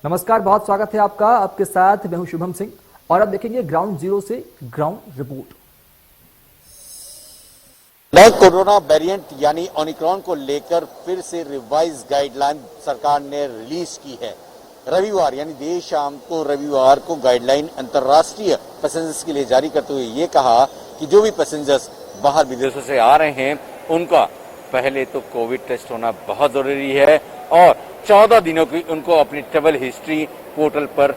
नमस्कार, बहुत स्वागत है आपका। आपके साथ मैं हूं शुभम सिंह और अब देखेंगे ग्राउंड जीरो से ग्राउंड रिपोर्ट। नए कोरोना वेरिएंट यानी ओमिक्रॉन को लेकर फिर से रिवाइज गाइडलाइन सरकार ने रिलीज की है। रविवार यानी देर शाम को रविवार को गाइडलाइन अंतर्राष्ट्रीय पैसेंजर्स के लिए जारी करते हुए ये कहा कि जो भी पैसेंजर्स बाहर विदेशों से आ रहे हैं उनका पहले तो कोविड टेस्ट होना बहुत जरूरी है और 14 दिनों की उनको अपनी ट्रेवल हिस्ट्री पोर्टल पर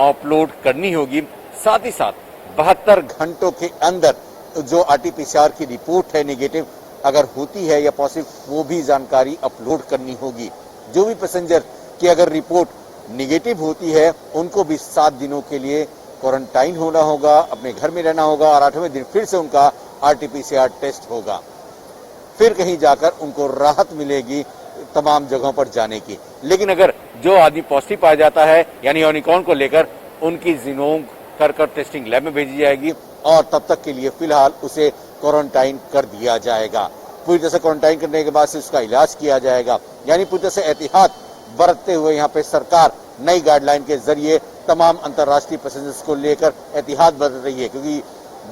अपलोड करनी होगी। साथ ही साथ 72 घंटों के अंदर जो आरटीपीसीआर की रिपोर्ट है नेगेटिव अगर होती है या पॉजिटिव वो भी जानकारी अपलोड करनी होगी। जो भी पैसेंजर की अगर रिपोर्ट नेगेटिव होती है उनको भी 7 दिनों के लिए क्वारंटाइन होना होगा, अपने घर में रहना होगा और 8वें दिन फिर से उनका आरटीपीसीआर टेस्ट होगा। फिर कहीं जाकर उनको राहत मिलेगी तमाम जगहों पर जाने की। लेकिन अगर जो आदमी पॉजिटिव पाया जाता है यानी ओमिक्रॉन को लेकर उनकी जीनोम कर टेस्टिंग लैब में भेजी जाएगी और तब तक के लिए फिलहाल उसे क्वारंटाइन कर दिया जाएगा। पूरी तरह से क्वारंटाइन करने के बाद से उसका इलाज किया जाएगा। यानी पूरी तरह से एहतियात बरतते हुए यहाँ पे सरकार नई गाइडलाइन के जरिए तमाम अंतर्राष्ट्रीय पैसेंजर्स को लेकर एहतियात बरत रही है, क्योंकि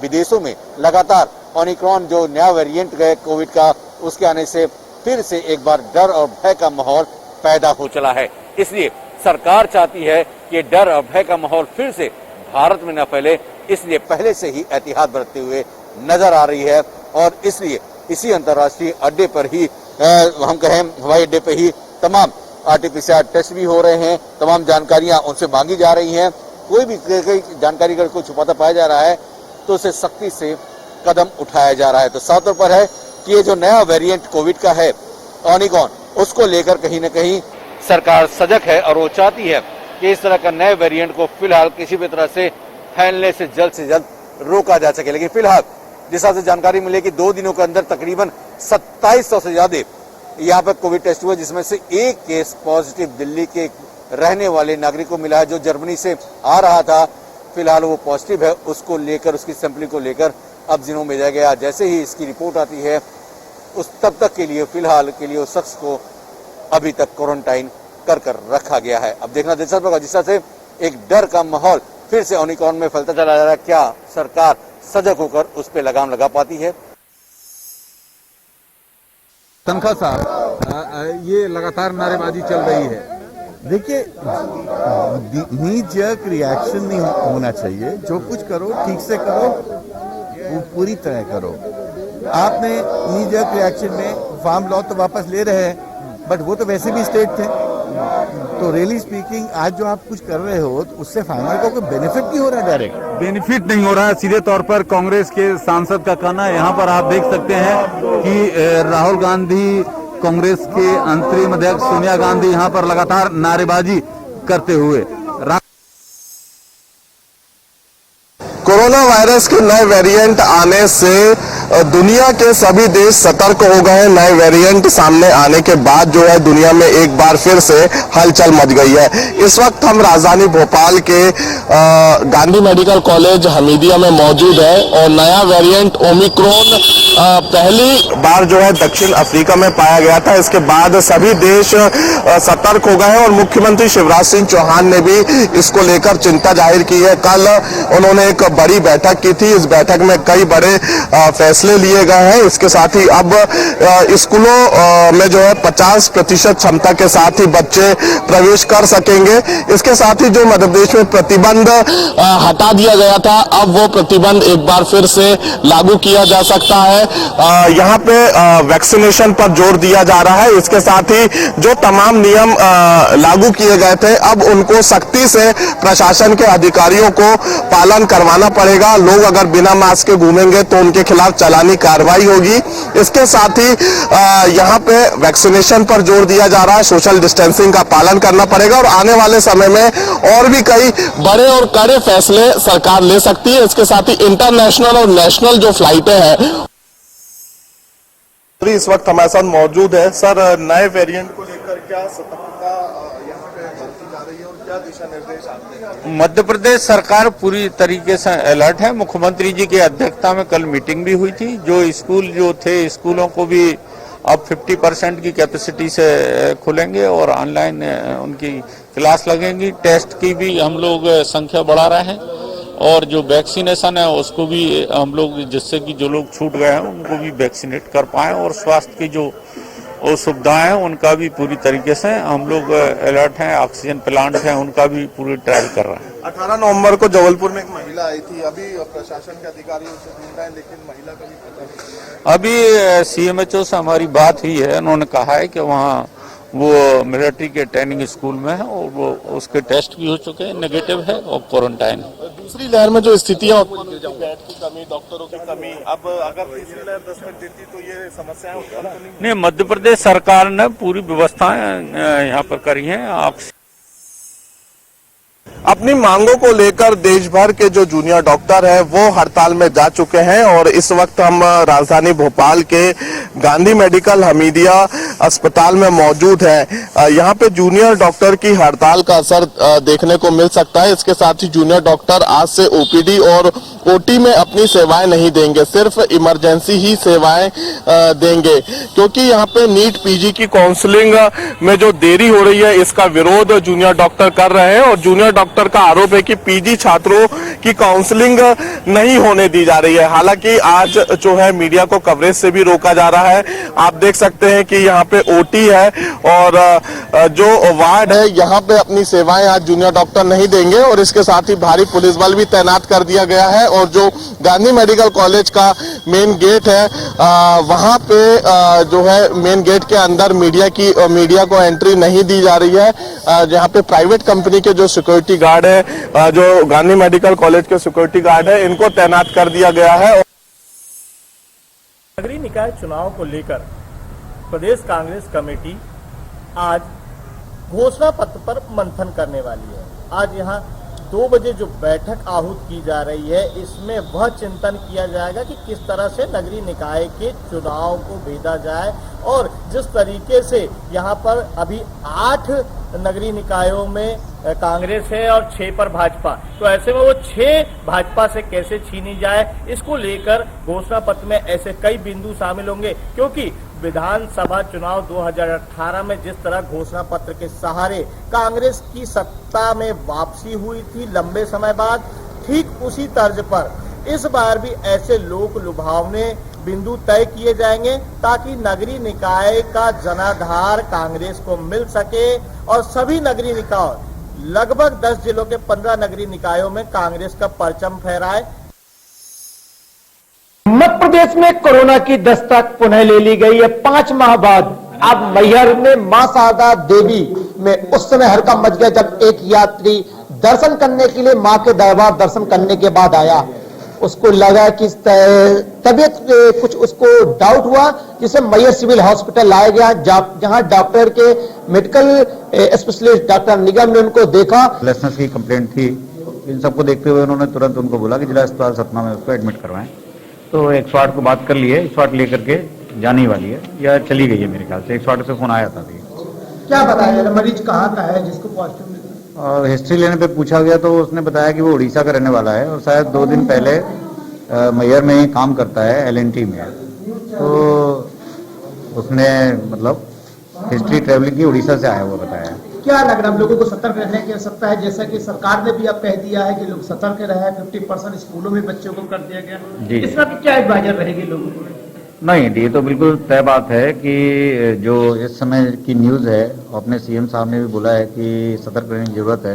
विदेशों में लगातार ओमिक्रॉन जो नया वेरिएंट गए कोविड का उसके आने से फिर से एक बार डर और भय का माहौल पैदा हो चला है। इसलिए सरकार चाहती है कि डर और भय का माहौल फिर से भारत में न फैले, इसलिए पहले से ही एहतियात बरतते हुए नजर आ रही है और इसलिए इसी अंतर्राष्ट्रीय अड्डे पर ही हम कहें हवाई अड्डे पर ही तमाम आरटीपीसीआर टेस्ट भी हो रहे हैं। तमाम जानकारियां उनसे मांगी जा रही हैं। कोई भी जानकारी अगर कोई छुपाता पाया जा रहा है तो उसे सख्ती से कदम उठाया जा रहा है। तो साफ तौर पर है कि ये जो नया वेरिएंट कोविड का है ओमिक्रॉन, उसको लेकर कहीं न कहीं सरकार सजग है और वो चाहती है कि इस तरह का नए वेरिएंट को फिलहाल किसी भी तरह से फैलने से जल्द रोका जा सके। लेकिन फिलहाल जिस हिसाब से जानकारी मिली कि 2 दिनों के अंदर तकरीबन 2700 से ज्यादा यहाँ पर कोविड टेस्ट हुए, जिसमें से एक केस पॉजिटिव दिल्ली के रहने वाले नागरिक को मिला है जो जर्मनी से आ रहा था। फिलहाल वो पॉजिटिव है, उसको लेकर उसकी सैंपलिंग को लेकर अब जिनों में भेजा गया। जैसे ही इसकी रिपोर्ट आती है उस तब तक के लिए फिलहाल के लिए उस शख्स को अभी तक क्वारंटाइन कर रखा गया है। अब देखना दिलचस्प होगा, जिस तरह से एक डर का माहौल फिर से ओमिक्रॉन में फैलता चला जा रहा है, क्या सरकार सजग होकर उस पर लगाम लगा पाती है। तनखा साहब, ये लगातार नारेबाजी चल रही है। देखिए, नी जर्क रिएक्शन नहीं होना चाहिए। जो कुछ करो ठीक से करो, वो पूरी तरह करो। आपने नी जर्क रिएक्शन में फार्म लॉ तो वापस ले रहे हैं, बट वो तो वैसे भी स्टेट थे। तो रियली स्पीकिंग आज जो आप कुछ कर रहे हो तो उससे फार्मर को कोई बेनिफिट नहीं हो रहा। डायरेक्ट बेनिफिट नहीं हो रहा है। सीधे तौर पर कांग्रेस के सांसद का कहना है। यहाँ पर आप देख सकते हैं कि राहुल गांधी, कांग्रेस के अंतरिम अध्यक्ष सोनिया गांधी यहाँ पर लगातार नारेबाजी करते हुए। कोरोना वायरस के नए वेरिएंट आने से दुनिया के सभी देश सतर्क हो गए हैं। नए वेरिएंट सामने आने के बाद जो है दुनिया में एक बार फिर से हलचल मच गई है। इस वक्त हम राजधानी भोपाल के गांधी मेडिकल कॉलेज हमीदिया में मौजूद है और नया वेरिएंट ओमिक्रॉन पहली बार जो है दक्षिण अफ्रीका में पाया गया था। इसके बाद सभी देश सतर्क हो गए हैं और मुख्यमंत्री शिवराज सिंह चौहान ने भी इसको लेकर चिंता जाहिर की है। कल उन्होंने एक बड़ी बैठक की थी। इस बैठक में कई बड़े फैसले लिए गए हैं। इसके साथ ही अब स्कूलों में जो है 50% क्षमता के साथ ही बच्चे प्रवेश कर सकेंगे। इसके साथ ही जो मध्य प्रदेश में प्रतिबंध हटा दिया गया था, अब वो प्रतिबंध एक बार फिर से लागू किया जा सकता है। यहाँ पे वैक्सीनेशन पर जोर दिया जा रहा है। इसके साथ ही जो तमाम नियम लागू किए गए थे अब उनको सख्ती से प्रशासन के अधिकारियों को पालन करवाना पड़ेगा। लोग अगर बिना मास्क के घूमेंगे तो उनके खिलाफ चालानी कार्रवाई होगी। इसके साथ ही यहाँ पे वैक्सीनेशन पर जोर दिया जा रहा है। सोशल डिस्टेंसिंग का पालन करना पड़ेगा और आने वाले समय में और भी कई बड़े और कड़े फैसले सरकार ले सकती है। इसके साथ ही इंटरनेशनल और नेशनल जो फ्लाइटें हैं इस वक्त हमारे साथ मौजूद है। सर, नए वेरिएंट को लेकर क्या सतर्कता यहाँ पे बरती जा रही है और क्या दिशा निर्देश आते हैं? मध्य प्रदेश सरकार पूरी तरीके से अलर्ट है। मुख्यमंत्री जी की अध्यक्षता में कल मीटिंग भी हुई थी। जो स्कूल जो थे स्कूलों को भी अब 50% की कैपेसिटी से खुलेंगे और ऑनलाइन उनकी क्लास लगेंगी। टेस्ट की भी हम लोग संख्या बढ़ा रहे हैं और जो वैक्सीनेशन है उसको भी हम लोग, जिससे कि जो लोग छूट गए हैं उनको भी वैक्सीनेट कर पाएं और स्वास्थ्य की जो सुविधाएं हैं उनका भी पूरी तरीके से हम लोग अलर्ट हैं। ऑक्सीजन प्लांट हैं उनका भी पूरी ट्रायल कर रहे हैं। 18 नवंबर को जबलपुर में एक महिला आई थी, अभी प्रशासन के अधिकारी उसे ढूंढ रहे हैं, लेकिन महिला का भी पता नहीं। अभी सीएमएचओ से हमारी बात हुई है, उन्होंने कहा है कि वहाँ वो मिलिट्री के ट्रेनिंग स्कूल में है और वो उसके टेस्ट भी हो चुके हैं, नेगेटिव है और क्वारंटाइन है। दूसरी लहर में जो स्थितियां उत्पन्न हुई, बेड की कमी, डॉक्टरों की कमी, अब अगर तीसरी लहर दस्तक देती तो ये समस्याएं उत्पन्न नहीं, मध्य प्रदेश सरकार ने पूरी व्यवस्थाएं यहाँ पर करी हैं। अपनी मांगों को लेकर देश भर के जो जूनियर डॉक्टर हैं वो हड़ताल में जा चुके हैं और इस वक्त हम राजधानी भोपाल के गांधी मेडिकल हमीदिया अस्पताल में मौजूद हैं। यहाँ पे जूनियर डॉक्टर की हड़ताल का असर देखने को मिल सकता है। इसके साथ ही जूनियर डॉक्टर आज से ओपीडी और ओटी में अपनी सेवाएं नहीं देंगे, सिर्फ इमरजेंसी ही सेवाएं देंगे, क्योंकि यहाँ पे नीट पीजी की काउंसलिंग में जो देरी हो रही है इसका विरोध जूनियर डॉक्टर कर रहे हैं और जूनियर डॉक्टर का आरोप है कि पीजी छात्रों की काउंसलिंग नहीं होने दी जा रही है। हालांकि आज जो है मीडिया को कवरेज से भी रोका जा रहा है। आप देख सकते हैं कि यहाँ पे ओटी है और जो वार्ड है यहाँ पे अपनी सेवाएं आज जूनियर डॉक्टर नहीं देंगे और इसके साथ ही भारी पुलिस बल भी तैनात कर दिया गया है और जो गांधी मेडिकल कॉलेज का मेन गेट है वहां पे जो है मेन गेट के अंदर मीडिया को एंट्री नहीं दी जा रही है। जहाँ पे प्राइवेट कंपनी के जो सिक्योरिटी गार्ड है, जो गांधी मेडिकल कॉलेज के सिक्योरिटी गार्ड है, इनको तैनात कर दिया गया है। नगरीय निकाय चुनाव को लेकर प्रदेश कांग्रेस कमेटी आज घोषणा पत्र पर मंथन करने वाली है। आज यहाँ 2 बजे जो बैठक आहूत की जा रही है, इसमें वह चिंतन किया जाएगा कि किस तरह से नगरीय निकाय के चुनाव को भेजा जाए और जिस तरीके से यहाँ पर अभी 8 नगरीय निकायों में कांग्रेस है और 6 पर भाजपा, तो ऐसे में वो 6 भाजपा से कैसे छीनी जाए, इसको लेकर घोषणा पत्र में ऐसे कई बिंदु शामिल होंगे। क्योंकि विधानसभा चुनाव 2018 में जिस तरह घोषणा पत्र के सहारे कांग्रेस की सत्ता में वापसी हुई थी लंबे समय बाद, ठीक उसी तर्ज पर इस बार भी ऐसे लोक लुभावने बिंदु तय किए जाएंगे ताकि नगरीय निकाय का जनाधार कांग्रेस को मिल सके और सभी नगरीय निकाय, लगभग 10 जिलों के 15 नगरीय निकायों में कांग्रेस का परचम फहराए। मध्य प्रदेश में कोरोना की दस्तक पुनः ले ली गई है 5 माह बाद। अब मैहर में मां शारदा देवी में उस समय हड़कंप मच गया जब एक यात्री दर्शन करने के लिए मां के दरबार दर्शन करने के बाद आया, उसको लगा कि तबीयत कुछ उसको डाउट हुआ, जिसे मैहर सिविल हॉस्पिटल लाया गया जहां डॉक्टर के मेडिकल स्पेशलिस्ट डॉक्टर निगम ने उनको देखा। ब्रेथलेसनेस की कंप्लेंट थी, इन सबको देखते हुए उन्होंने तुरंत उनको बोला कि जिला अस्पताल सतना में उसको एडमिट करवाएं। तो 108 को बात कर लिए, 108 लेकर के जाने वाली है या चली गई है मेरे ख्याल से। 108 से फोन आया था। क्या बताया मरीज कहाँ का है जिसको पॉजिटिव? और हिस्ट्री लेने पे पूछा गया तो उसने बताया कि वो उड़ीसा का रहने वाला है और शायद 2 दिन पहले मैहर में ही काम करता है LNT में। तो उसने मतलब हिस्ट्री ट्रेवलिंग की उड़ीसा से आया हुआ बताया। क्या लग रहा है लोगों को सतर्क रहने की आवश्यकता है, जैसा कि सरकार ने भी अब कह दिया है कि लोग सतर्क रहे, 50% स्कूलों में बच्चों को कर दिया गया, इस तरह की क्या एडवाइजर रहेगी लोगों को? नहीं, ये तो बिल्कुल तय बात है कि जो इस समय की न्यूज है, अपने सीएम साहब ने भी बोला है कि सतर्क रहने की जरूरत है।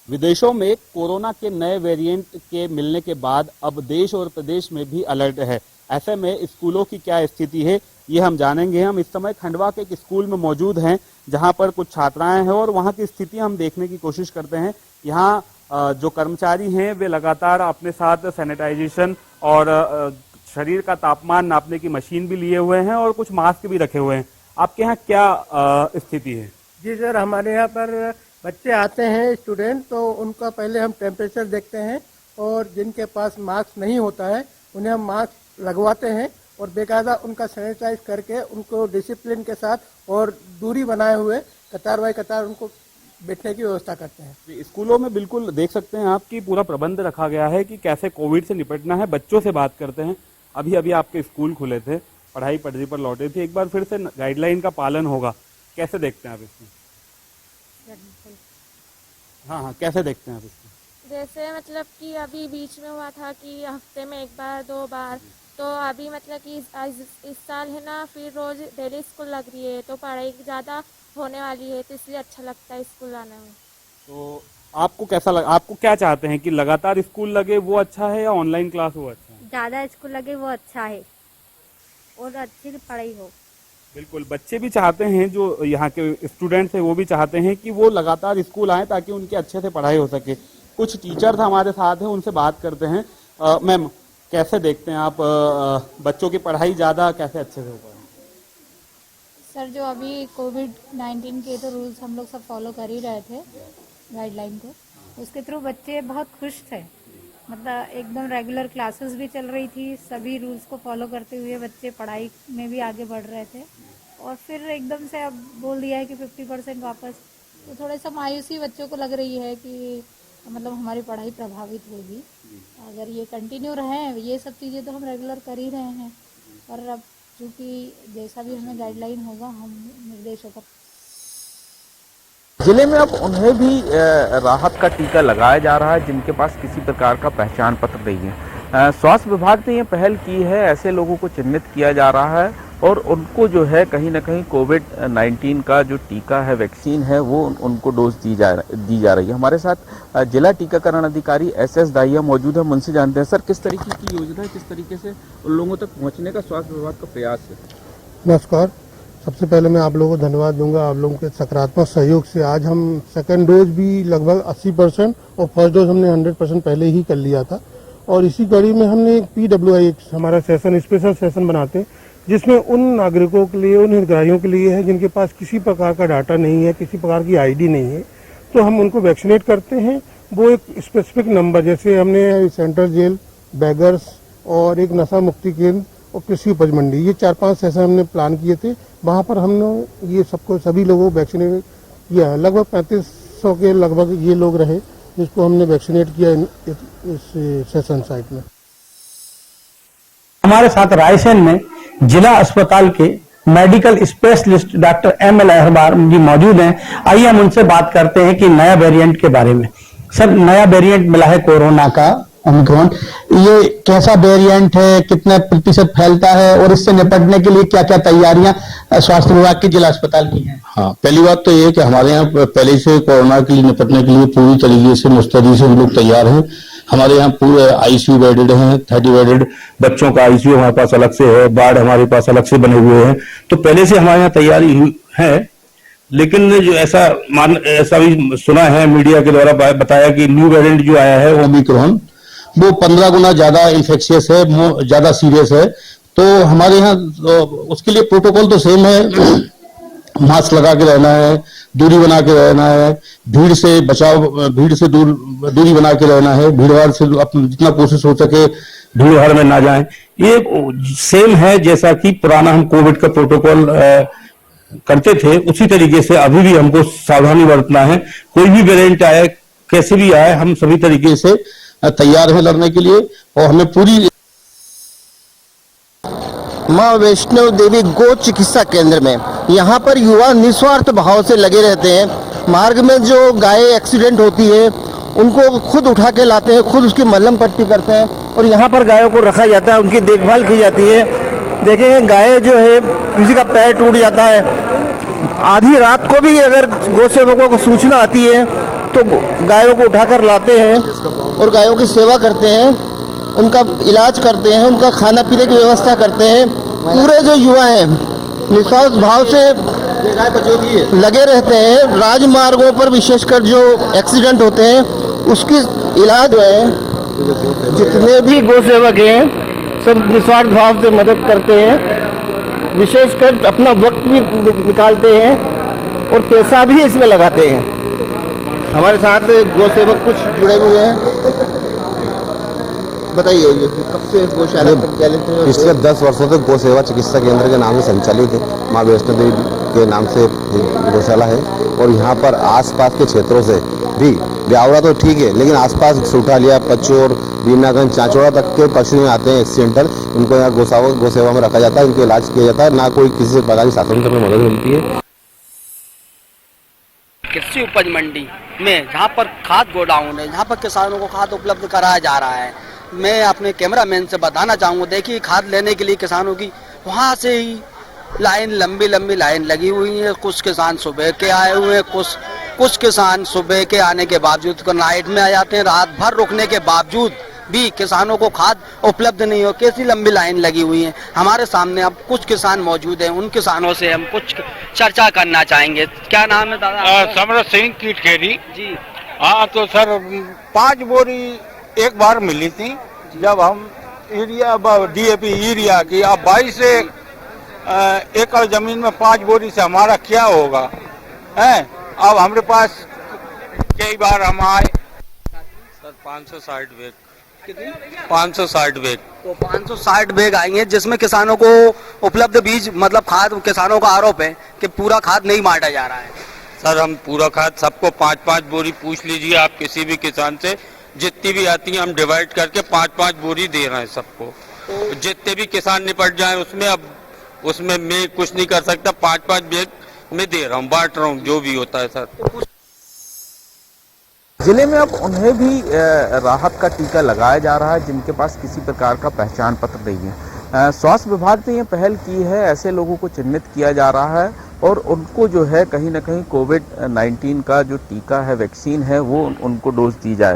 विदेशों में कोरोना के नए वेरिएंट के मिलने के बाद अब देश और प्रदेश में भी अलर्ट है। ऐसे में स्कूलों की क्या स्थिति है ये हम जानेंगे। हम इस समय खंडवा के एक स्कूल में मौजूद हैं जहां पर कुछ छात्राएं हैं और वहां की स्थिति हम देखने की कोशिश करते हैं। यहाँ जो कर्मचारी हैं वे लगातार अपने साथ सैनिटाइजेशन और शरीर का तापमान नापने की मशीन भी लिए हुए हैं और कुछ मास्क भी रखे हुए हैं। आपके यहाँ क्या स्थिति है? जी सर, हमारे यहाँ पर बच्चे आते हैं स्टूडेंट, तो उनका पहले हम टेम्परेचर देखते हैं और जिनके पास मास्क नहीं होता है उन्हें हम मास्क लगवाते हैं और बेकायदा उनका सैनिटाइज करके उनको डिसिप्लिन के साथ और दूरी बनाए हुए कतार बाई कतार उनको बैठने की व्यवस्था करते हैं। स्कूलों में बिल्कुल देख सकते हैं आपकी पूरा प्रबंध रखा गया है कि कैसे कोविड से निपटना है। बच्चों से बात करते हैं। अभी अभी आपके स्कूल खुले थे, पढ़ाई पटरी पर लौटे थे, एक बार फिर से गाइडलाइन का पालन होगा, कैसे देखते हैं आप इसमें? हाँ हाँ, कैसे देखते हैं आप इसको? जैसे मतलब कि अभी बीच में हुआ था कि हफ्ते में 1 बार 2 बार, तो अभी मतलब कि इस साल है ना, फिर रोज डेली स्कूल लग रही है, तो पढ़ाई ज़्यादा होने वाली है, तो इसलिए अच्छा लगता है स्कूल आने में। तो आपको कैसा लगा, आपको क्या चाहते हैं कि लगातार स्कूल लगे वो अच्छा है या ऑनलाइन क्लास वो अच्छा है? ज़्यादा स्कूल लगे वो अच्छा है और अच्छी पढ़ाई हो। बिल्कुल, बच्चे भी चाहते हैं, जो यहाँ के स्टूडेंट्स हैं वो भी चाहते हैं कि वो लगातार स्कूल आएँ ताकि उनकी अच्छे से पढ़ाई हो सके। कुछ टीचर्स हमारे साथ हैं, उनसे बात करते हैं। मैम, कैसे देखते हैं आप बच्चों की पढ़ाई ज़्यादा कैसे अच्छे से हो पाए? सर, जो अभी कोविड-19 के तो रूल्स हम लोग सब फॉलो कर ही रहे थे, गाइडलाइन को, उसके थ्रू बच्चे बहुत खुश थे। मतलब एकदम रेगुलर क्लासेस भी चल रही थी, सभी रूल्स को फॉलो करते हुए बच्चे पढ़ाई में भी आगे बढ़ रहे थे। और फिर एकदम से अब बोल दिया है कि 50% वापस, तो थोड़ा सा मायूसी बच्चों को लग रही है कि मतलब हमारी पढ़ाई प्रभावित होगी। अगर ये कंटिन्यू रहे, ये सब चीज़ें तो हम रेगुलर कर ही रहे हैं, पर अब चूँकि जैसा भी हमें गाइडलाइन होगा हम निर्देशों का। जिले में अब उन्हें भी राहत का टीका लगाया जा रहा है जिनके पास किसी प्रकार का पहचान पत्र नहीं है। स्वास्थ्य विभाग ने यह पहल की है, ऐसे लोगों को चिन्हित किया जा रहा है और उनको जो है कहीं ना कहीं कोविड-19 का जो टीका है, वैक्सीन है, वो उनको डोज दी जा रही है। हमारे साथ जिला टीकाकरण अधिकारी SS दाहिया मौजूद है, उनसे जानते हैं। सर, किस तरीके की योजना है, किस तरीके से उन लोगों तक पहुंचने का स्वास्थ्य विभाग का प्रयास है? नमस्कार। सबसे पहले मैं आप लोगों को धन्यवाद दूंगा, आप लोगों के सकारात्मक सहयोग से आज हम सेकंड डोज भी लगभग 80% और फर्स्ट डोज हमने 100% पहले ही कर लिया था। और इसी कड़ी में हमने एक PWI हमारा सेशन, स्पेशल सेशन बनाते हैं, जिसमें उन नागरिकों के लिए, उन हितग्राहियों के लिए है जिनके पास किसी प्रकार का डाटा नहीं है, किसी प्रकार की ID नहीं है, तो हम उनको वैक्सीनेट करते हैं। वो एक स्पेसिफिक नंबर, जैसे हमने सेंट्रल जेल, बैगर्स और एक नशा मुक्ति केंद्र और कृषि उपज मंडी, ये 4-5 सेशन हमने प्लान किए थे। वहाँ पर हमने ये सभी लोगों को वैक्सीनेट किया है। लगभग 3500 के लगभग ये लोग रहे जिसको हमने वैक्सीनेट किया इस सेशन साइट में। हमारे साथ रायसेन में जिला अस्पताल के मेडिकल स्पेशलिस्ट डॉक्टर ML अहबार जी मौजूद हैं। आइए हम उनसे बात करते हैं कि नया वेरिएंट के बारे में। सर, नया वेरिएंट मिला है कोरोना का, ओमिक्रॉन, ये कैसा वेरिएंट है, कितने प्रतिशत फैलता है और इससे निपटने के लिए क्या क्या तैयारियां स्वास्थ्य विभाग के जिला अस्पताल की हैं? हाँ, पहली बात तो ये है कि हमारे यहाँ पहले से कोरोना के लिए निपटने के लिए पूरी तरीके से मुस्तैदी से हम लोग तैयार हैं। हमारे यहाँ पूरे ICU बेडेड हैं, 30 बेडेड बच्चों का ICU हमारे पास अलग से है, वार्ड हमारे पास अलग से बने हुए हैं, तो पहले से हमारे यहाँ तैयारी है। लेकिन जो ऐसा भी सुना है, मीडिया के द्वारा बताया कि न्यू वेरिएंट जो आया है ओमिक्रॉन, वो 15 गुना ज्यादा इन्फेक्शियस है, ज्यादा सीरियस है। तो हमारे यहाँ उसके लिए प्रोटोकॉल तो सेम है, मास्क लगा के रहना है, दूरी बना के रहना है, भीड़ से बचाव, भीड़ से दूरी बना के रहना है, भीड़-भाड़ से जितना कोशिश हो सके भीड़-भाड़ में ना जाएं। ये सेम है जैसा कि पुराना हम कोविड का प्रोटोकॉल करते थे, उसी तरीके से अभी भी हमको सावधानी बरतना है। कोई भी वेरिएंट आए, कैसे भी आए, हम सभी तरीके से तैयार हैं लड़ने के लिए। और हमें पूरी माँ वैष्णो देवी गो चिकित्सा केंद्र में यहाँ पर युवा निस्वार्थ भाव से लगे रहते हैं। मार्ग में जो गाय एक्सीडेंट होती है उनको खुद उठा के लाते हैं, खुद उसकी मलहम पट्टी करते हैं और यहाँ पर गायों को रखा जाता है, उनकी देखभाल की जाती है। देखेंगे गाय जो है, किसी का पैर टूट जाता है, आधी रात को भी अगर गौ सेवकों को सूचना आती है तो गायों को उठाकर लाते हैं और गायों की सेवा करते हैं, उनका इलाज करते हैं, उनका खाना पीने की व्यवस्था करते हैं। पूरे जो युवा हैं निस्वार्थ भाव से लगे रहते हैं। राजमार्गों पर विशेषकर जो एक्सीडेंट होते हैं उसकी इलाज है, जितने भी गौ सेवक हैं सब निस्वार्थ भाव से मदद करते हैं, विशेषकर अपना वक्त भी निकालते हैं और पैसा भी इसमें लगाते हैं। हमारे साथ गौ सेवक कुछ जुड़े हुए हैं, बताइए कब से गौशाला संचालित है? पिछले 10 वर्षों से गौ सेवा चिकित्सा केंद्र के नाम से संचालित है। माँ वैष्णो देवी के नाम से गौशाला है और यहाँ पर आसपास के क्षेत्रों से भी ब्यावरा तो ठीक है, लेकिन आसपास सुठालिया, पचोर, बीमनागंज, चांचौड़ा तक के पशु आते हैं एक्सीडेंटल, उनको यहाँ गौ सेवा में रखा जाता है, उनका इलाज किया जाता है, ना कोई किसी प्रकार की शासन में मदद मिलती है। कृषि उपज मंडी में जहाँ पर खाद गोडाउन है, जहाँ पर किसानों को खाद उपलब्ध कराया जा रहा है, मैं अपने कैमरामैन से बताना चाहूँगा, देखिए खाद लेने के लिए किसानों की वहाँ से ही लाइन लंबी लाइन लगी हुई है। कुछ किसान सुबह के आए हुए हैं, कुछ किसान सुबह के आने के बावजूद नाइट में आ जाते हैं। रात भर रुकने के बावजूद भी किसानों को खाद उपलब्ध नहीं हो, कैसी लंबी लाइन लगी हुई है। हमारे सामने अब कुछ किसान मौजूद हैं, उन किसानों से हम कुछ चर्चा करना चाहेंगे। क्या नाम है दादा? समरत सिंह कीटखेड़ी जी। हाँ, तो सर 5 बोरी एक बार मिली थी जब हम यूरिया DAP यूरिया की। अब 22 एकड़ जमीन में 5 बोरी से हमारा क्या होगा है। अब हमारे पास कई बार हम आए सर 560 बैग, 560 बैग, तो 560 बैग आएंगे जिसमें किसानों को उपलब्ध बीज मतलब खाद, किसानों का आरोप है कि पूरा खाद नहीं बांटा जा रहा है। सर हम पूरा खाद सबको 5-5 बोरी पूछ लीजिए आप किसी भी किसान से, जितनी भी आती है हम डिवाइड करके 5-5 बोरी दे रहे हैं सबको। तो जितने भी किसान निपट जाए उसमें, अब उसमें मैं कुछ नहीं कर सकता। 5-5 बैग मैं दे रहा हूँ, बांट रहा हूँ, जो भी होता है सर। जिले में अब उन्हें भी राहत का टीका लगाया जा रहा है जिनके पास किसी प्रकार का पहचान पत्र नहीं है। स्वास्थ्य विभाग ने यह पहल की है, ऐसे लोगों को चिन्हित किया जा रहा है और उनको जो है कहीं ना कहीं कोविड-19 का जो टीका है, वैक्सीन है, वो उनको डोज दी जा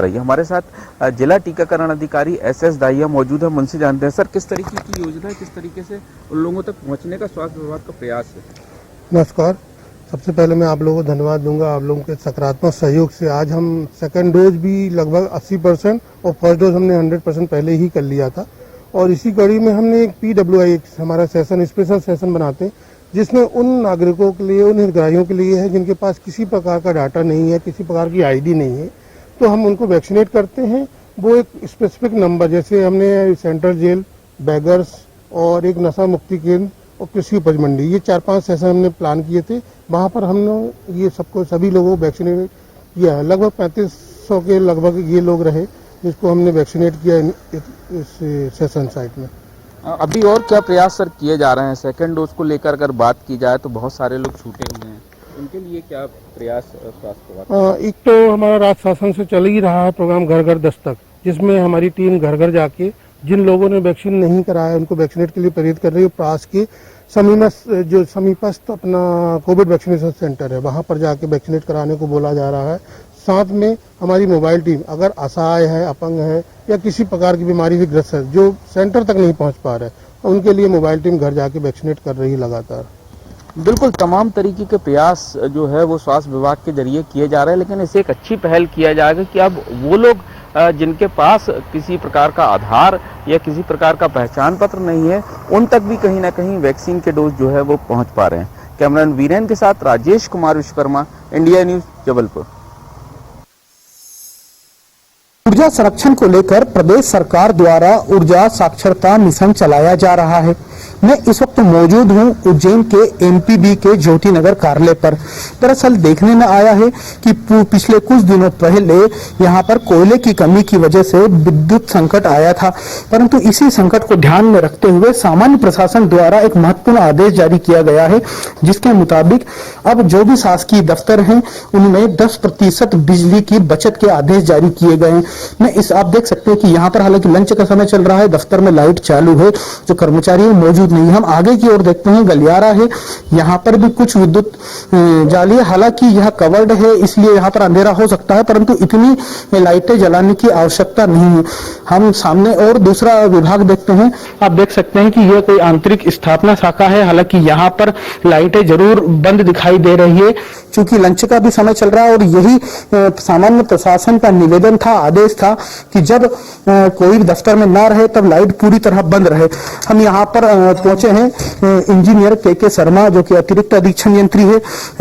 रही है। हमारे साथ जिला टीकाकरण अधिकारी SS दाहिया मौजूद है, उनसे जानते हैं। सर, किस तरीके की योजना है, किस तरीके से उन लोगों तक पहुँचने का स्वास्थ्य विभाग का प्रयास है? नमस्कार। सबसे पहले मैं आप लोगों को धन्यवाद दूंगा, आप लोगों के सकारात्मक सहयोग से आज हम सेकंड डोज भी लगभग 80% और फर्स्ट डोज हमने 100% पहले ही कर लिया था। और इसी कड़ी में हमने एक PWI हमारा सेशन, स्पेशल सेशन बनाते हैं जिसमें उन नागरिकों के लिए, उन हितग्राहियों के लिए है जिनके पास किसी प्रकार का डाटा नहीं है, किसी प्रकार की ID नहीं है, तो हम उनको वैक्सीनेट करते हैं। वो एक स्पेसिफिक नंबर, जैसे हमने सेंट्रल जेल, बैगर्स और एक नशा मुक्ति केंद्र और कृषि उपज मंडी, ये 4-5 सेशन हमने प्लान किए थे। वहाँ पर हमने ये सभी लोगों को वैक्सीनेट किया है। लगभग 3500 के लगभग ये लोग रहे जिसको हमने वैक्सीनेट किया इस सेशन साइट में। अभी और क्या प्रयास सर किए जा रहे हैं? सेकेंड डोज को लेकर अगर बात की जाए तो बहुत सारे लोग छूटे हुए हैं, उनके लिए क्या प्रयास स्वास्थ्य विभाग? एक तो हमारा राज्य शासन से चल ही रहा है प्रोग्राम घर घर दस्तक, जिसमें हमारी टीम घर घर जाके जिन लोगों ने वैक्सीन नहीं कराया उनको वैक्सीनेट के लिए प्रेरित कर रही है। पास के समीपस्थ अपना कोविड वैक्सीनेशन सेंटर है, वहाँ पर जाके वैक्सीनेट कराने को बोला जा रहा है। साथ में हमारी मोबाइल टीम अगर असहाय है, अपंग है या किसी प्रकार की बीमारी से ग्रस्त है जो सेंटर तक नहीं पहुँच पा रहे, उनके लिए मोबाइल टीम घर जाके वैक्सीनेट कर रही है लगातार। बिल्कुल तमाम तरीके के प्रयास जो है वो स्वास्थ्य विभाग के जरिए किए जा रहे हैं, लेकिन इसे एक अच्छी पहल किया जाएगा कि अब वो लोग जिनके पास किसी प्रकार का आधार या किसी प्रकार का पहचान पत्र नहीं है, उन तक भी कहीं ना कहीं वैक्सीन के डोज जो है वो पहुंच पा रहे हैं। कैमरामैन वीरेन के साथ राजेश कुमार विश्वकर्मा, इंडिया न्यूज, जबलपुर। ऊर्जा संरक्षण को लेकर प्रदेश सरकार द्वारा ऊर्जा साक्षरता मिशन चलाया जा रहा है। मैं इस वक्त मौजूद हूं उज्जैन के MPB के ज्योति नगर कार्यालय पर। दरअसल देखने में आया है कि पिछले कुछ दिनों पहले यहां पर कोयले की कमी की वजह से विद्युत संकट आया था, परंतु इसी संकट को ध्यान में रखते हुए सामान्य प्रशासन द्वारा एक महत्वपूर्ण आदेश जारी किया गया है, जिसके मुताबिक अब जो भी शासकीय दफ्तर हैं उनमें 10% बिजली की बचत के आदेश जारी किए गए हैं। आप देख सकते हैं कि यहाँ पर हालांकि लंच का समय चल रहा है, दफ्तर में लाइट चालू है, जो कर्मचारी मौजूद नहीं। हम आगे की ओर देखते हैं, गलियारा है, यहाँ पर भी कुछ विद्युत जाली है, हालांकि यह कवर्ड है इसलिए यहाँ पर अंधेरा हो सकता है, परंतु इतनी लाइटें जलाने की आवश्यकता नहीं है। हम सामने और दूसरा विभाग देखते हैं, आप देख सकते हैं कि यह कोई आंतरिक स्थापना शाखा है, हालांकि यहाँ पर लाइटें जरूर बंद दिखाई दे रही है क्योंकि लंच का भी समय चल रहा है और यही सामान्य प्रशासन का निवेदन था, आदेश था कि जब कोई भी दफ्तर में ना रहे तब लाइट पूरी तरह बंद रहे। हम यहाँ पर पहुंचे हैं इंजीनियर KK शर्मा जो कि अतिरिक्त अधीक्षण यंत्री है।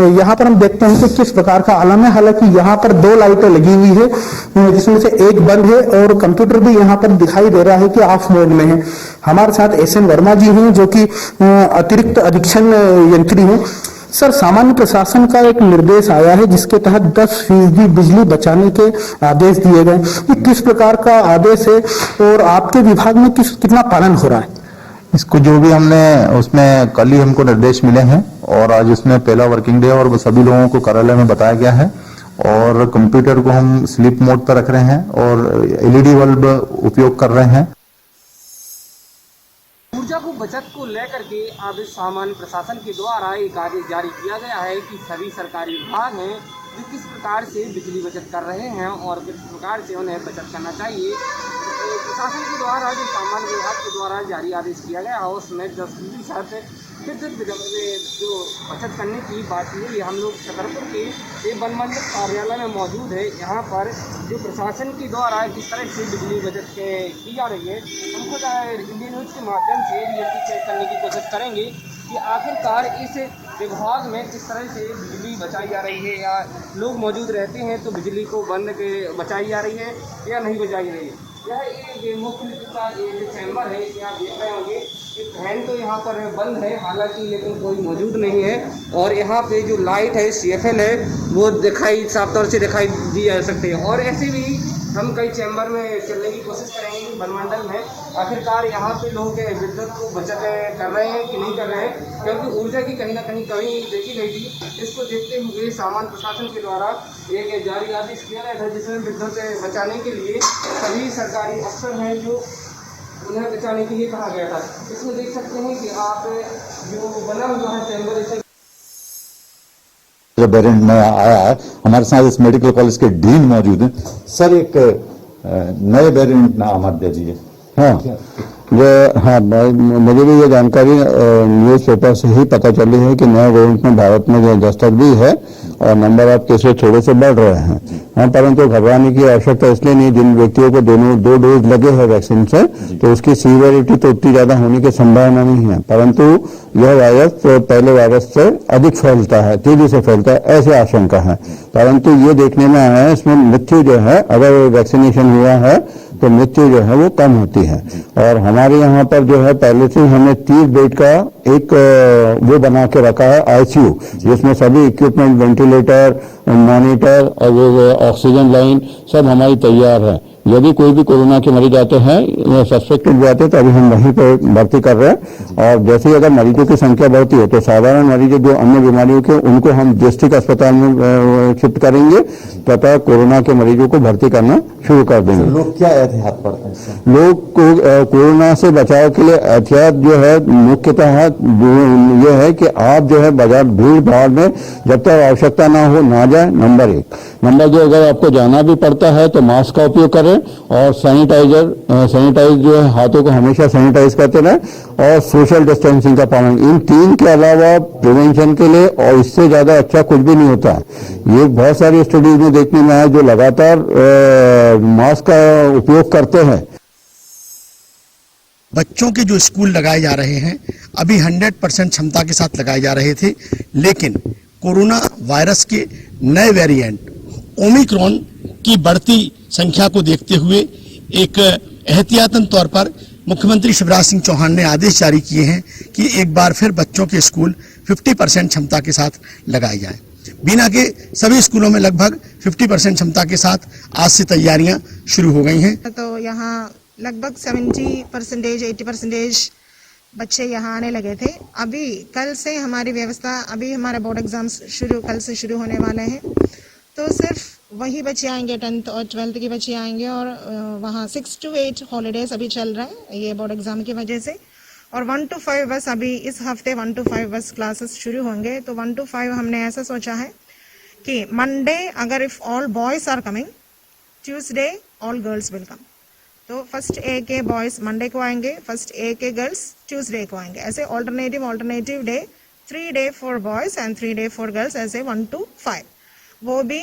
यहाँ पर हम देखते हैं कि किस प्रकार का आलम है। हालांकि यहाँ पर 2 लाइटें लगी हुई है जिसमें से एक बंद है और कंप्यूटर भी यहाँ पर दिखाई दे रहा है कि ऑफ मोड में है। हमारे साथ SN वर्मा जी हैं जो कि अतिरिक्त अधीक्षण यंत्री हैं। सर, सामान्य प्रशासन का एक निर्देश आया है जिसके तहत 10% बिजली बचाने के आदेश दिए गए। ये किस प्रकार का आदेश है और आपके विभाग में कितना पालन हो रहा है? इसको जो भी हमने उसमें कल ही हमको निर्देश मिले हैं और आज इसमें पहला वर्किंग डे और सभी लोगों को कार्यालय में बताया गया है और कंप्यूटर को हम स्लीप मोड पर रख रहे हैं और एलईडी बल्ब उपयोग कर रहे हैं। ऊर्जा को बचत को लेकर के अब सामान्य प्रशासन के द्वारा एक आदेश जारी किया गया है कि सभी सरकारी विभाग हैं जो किस प्रकार से बिजली बचत कर रहे हैं और किस प्रकार से उन्हें बचत करना चाहिए। प्रशासन के द्वारा जो सामान्य विभाग के द्वारा जारी आदेश किया गया है उसमें 10% विद्युत निगम में जो बचत करने की बात हुई। हम लोग छतरपुर के बनमंडल कार्यालय में मौजूद है। यहाँ पर जो प्रशासन के द्वारा किस तरह से बिजली बचत की जा रही है हमको इंडियन न्यूज़ के माध्यम से रियलिटी चेक करने की कोशिश करेंगे कि आखिरकार इस विभाग में किस तरह से बिजली बचाई जा रही है या लोग मौजूद रहते हैं तो बिजली को बंद के बचाई जा रही है या नहीं बचाई रही है। यह एक मुख्य का एक चैम्बर है, आप देख रहे होंगे कि फैन तो यहाँ पर बंद है हालांकि लेकिन कोई मौजूद नहीं है और यहाँ पे जो लाइट है CFL है वो दिखाई साफ तौर से दिखाई दी जा सकती है। और ऐसे भी हम कई चैम्बर में चलने की कोशिश करेंगे बनमंडल में आखिरकार यहाँ पे लोग विद्युत को बचत कर रहे हैं कि नहीं कर रहे हैं, क्योंकि ऊर्जा की कहीं ना कहीं कमी देखी गई थी। इसको देखते हुए सामान्य प्रशासन के द्वारा एक जारी आदेश किया गया था जिसमें विद्युत बचाने के लिए सभी सरकारी अफसर हैं जो उन्हें बचाने के लिए कहा गया था। इसमें देख सकते हैं कि आप जो बना हुआ है चैम्बर इसे जो वेरिएंट में आया है हमारे साथ इस मेडिकल कॉलेज के डीन मौजूद हैं। सर एक नए वेरिएंट नाम मत दीजिए। हाँ मुझे भी ये जानकारी न्यूज़पेपर से ही पता चली है कि नए वेरिएंट में भारत में जो दस्तक भी है और नंबर ऑफ केसेस थोड़े से बढ़ रहे हैं। हाँ परंतु घबराने की आवश्यकता इसलिए नहीं, जिन व्यक्तियों को दो डोज लगे हैं वैक्सीन से तो उसकी सीवियरिटी तो उतनी ज्यादा होने की संभावना नहीं है, परंतु यह वायरस तो पहले वायरस से अधिक फैलता है, तेजी से फैलता है, ऐसी आशंका है। परंतु ये देखने में आया है इसमें मृत्यु जो है अगर वैक्सीनेशन हुआ है तो मृत्यु जो है वो कम होती है। और हमारे यहाँ पर जो है पहले से हमने 30 बेड का एक वो बना के रखा है ICU जिसमें सभी इक्विपमेंट वेंटिलेटर मॉनिटर और वो ऑक्सीजन लाइन सब हमारी तैयार है। यदि कोई भी कोरोना के मरीज आते हैं सस्पेक्टेड भी आते हैं तो अभी हम वहीं पर भर्ती कर रहे हैं और जैसे ही अगर मरीजों की संख्या बढ़ती है तो साधारण मरीज जो अन्य बीमारियों के उनको हम डिस्ट्रिक्ट अस्पताल में शिफ्ट करेंगे तथा कोरोना के मरीजों को भर्ती करना शुरू कर देंगे। लोग क्या एहतियात बरतें हैं? लोग को कोरोना से बचाव के लिए एहतियात जो है मुख्यतः ये है कि आप जो है बाजार भीड़ भाड़ में जब तक आवश्यकता ना हो ना जाए। नंबर 1 नंबर 2 अगर आपको जाना भी पड़ता है तो मास्क का उपयोग करें और सैनिटाइज जो है हाथों को हमेशा सैनिटाइज करते रहें और सोशल डिस्टेंसिंग का पालन। इन 3 के अलावा प्रिवेंशन के लिए और इससे ज्यादा अच्छा कुछ भी नहीं होता। ये बहुत सारी स्टडीज में देखने में आया जो लगातार मास्क का उपयोग करते हैं। बच्चों के जो स्कूल लगाए जा रहे हैं अभी 100% क्षमता के साथ लगाए जा रहे थे, लेकिन कोरोना वायरस के नए वेरिएंट ओमिक्रॉन की बढ़ती संख्या को देखते हुए एक एहतियातन तौर पर मुख्यमंत्री शिवराज सिंह चौहान ने आदेश जारी किए हैं कि एक बार फिर बच्चों के स्कूल 50% क्षमता के साथ लगाए जाएं। बीना के सभी स्कूलों में लगभग 50% क्षमता के साथ आज से तैयारियां शुरू हो गई हैं। तो यहाँ लगभग 70% 80% बच्चे यहाँ आने लगे थे। अभी कल से हमारी व्यवस्था, अभी हमारे बोर्ड एग्जाम्स कल से शुरू होने वाले हैं, तो सिर्फ वही बच्चे आएंगे 10th और 12th के बच्चे आएंगे और वहाँ 6 to 8 हॉलीडेज अभी चल रहा है ये बोर्ड एग्जाम की वजह से। और 1 to 5 बस अभी इस हफ्ते 1 to 5 बस क्लासेस शुरू होंगे। तो 1 to 5 हमने ऐसा सोचा है कि मंडे अगर if all boys are coming, Tuesday all girls will come. तो फर्स्ट ए के बॉयज मंडे को आएंगे, फर्स्ट ए के गर्ल्स ट्यूसडे को आएंगे। ऐसे alternative day 3 day for boys and 3 day for girls, ऐसे 1 to 5। वो भी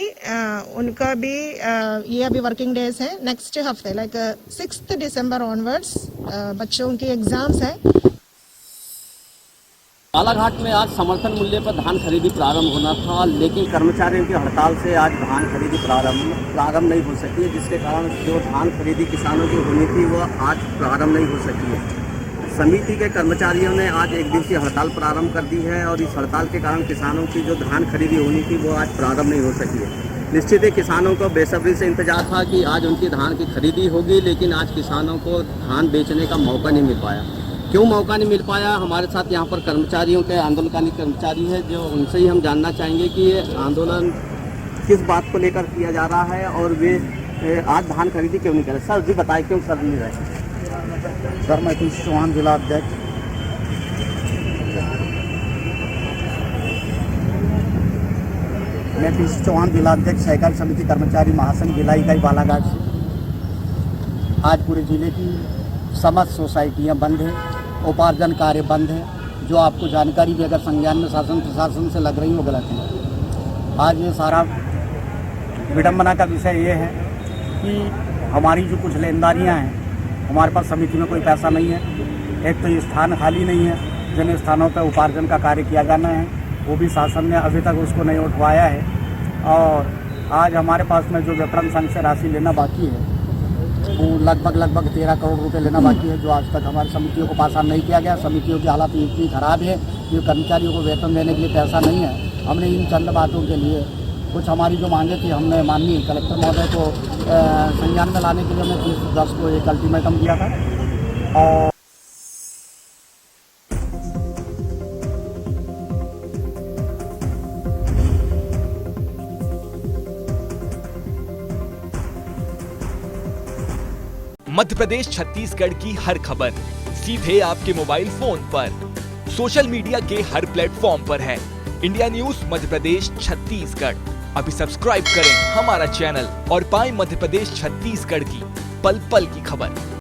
उनका भी ये अभी वर्किंग डेज है। नेक्स्ट हफ्ते लाइक 6 दिसंबर ऑनवर्ड्स बच्चों की एग्जाम्स हैं। बालाघाट में आज समर्थन मूल्य पर धान खरीदी प्रारंभ होना था, लेकिन कर्मचारियों की हड़ताल से आज धान खरीदी प्रारंभ नहीं हो सकी है, जिसके कारण जो धान खरीदी किसानों की होनी थी वो आज प्रारंभ नहीं हो सकी है। समिति के कर्मचारियों ने आज एक दिवसीय हड़ताल प्रारंभ कर दी है और इस हड़ताल के कारण किसानों की जो धान खरीदी होनी थी वो आज प्रारंभ नहीं हो सकी है। निश्चित ही किसानों को बेसब्री से इंतजार था कि आज उनकी धान की खरीदी होगी, लेकिन आज किसानों को धान बेचने का मौका नहीं मिल पाया। क्यों मौका नहीं मिल पाया। हमारे साथ यहाँ पर कर्मचारियों के आंदोलनकारी कर्मचारी है, जो उनसे ही हम जानना चाहेंगे कि ये आंदोलन किस बात को लेकर किया जा रहा है और वे आज धान खरीदी क्यों नहीं कर रहे। सर जी बताएं क्यों कर नहीं रहे। सर मैं पीसी चौहान जिला अध्यक्ष, सहकारी समिति कर्मचारी महासंघ जिला इकाई बालाघाट से। आज पूरे जिले की समस्त सोसाइटियां बंद हैं, उपार्जन कार्य बंद है। जो आपको जानकारी भी अगर संज्ञान में शासन प्रशासन से लग रही हो गलत है। आज ये सारा विडंबना का विषय ये है कि हमारी जो कुछ लेनदारियाँ हैं, हमारे पास समिति में कोई पैसा नहीं है। एक तो ये स्थान खाली नहीं है, जिन स्थानों पर उपार्जन का कार्य किया जाना है वो भी शासन ने अभी तक उसको नहीं उठवाया है। और आज हमारे पास में जो विपणन संघ से राशि लेना बाकी है वो लगभग 13 करोड़ रुपए लेना बाकी है, जो आज तक हमारी समितियों को पास नहीं किया गया। समितियों की हालत इतनी खराब है कि कर्मचारियों को वेतन देने के लिए पैसा नहीं है। हमने इन चंद बातों के लिए कुछ हमारी जो मांगे थी, हमने माननीय कलेक्टर महोदय को संज्ञान में लाने के लिए हमने 30/10 को एक अल्टीमेटम दिया था। और मध्य प्रदेश छत्तीसगढ़ की हर खबर सीधे आपके मोबाइल फोन पर, सोशल मीडिया के हर प्लेटफॉर्म पर है। इंडिया न्यूज मध्य प्रदेश छत्तीसगढ़, अभी सब्सक्राइब करें हमारा चैनल और पाएं मध्य प्रदेश छत्तीसगढ़ की पल पल की खबर।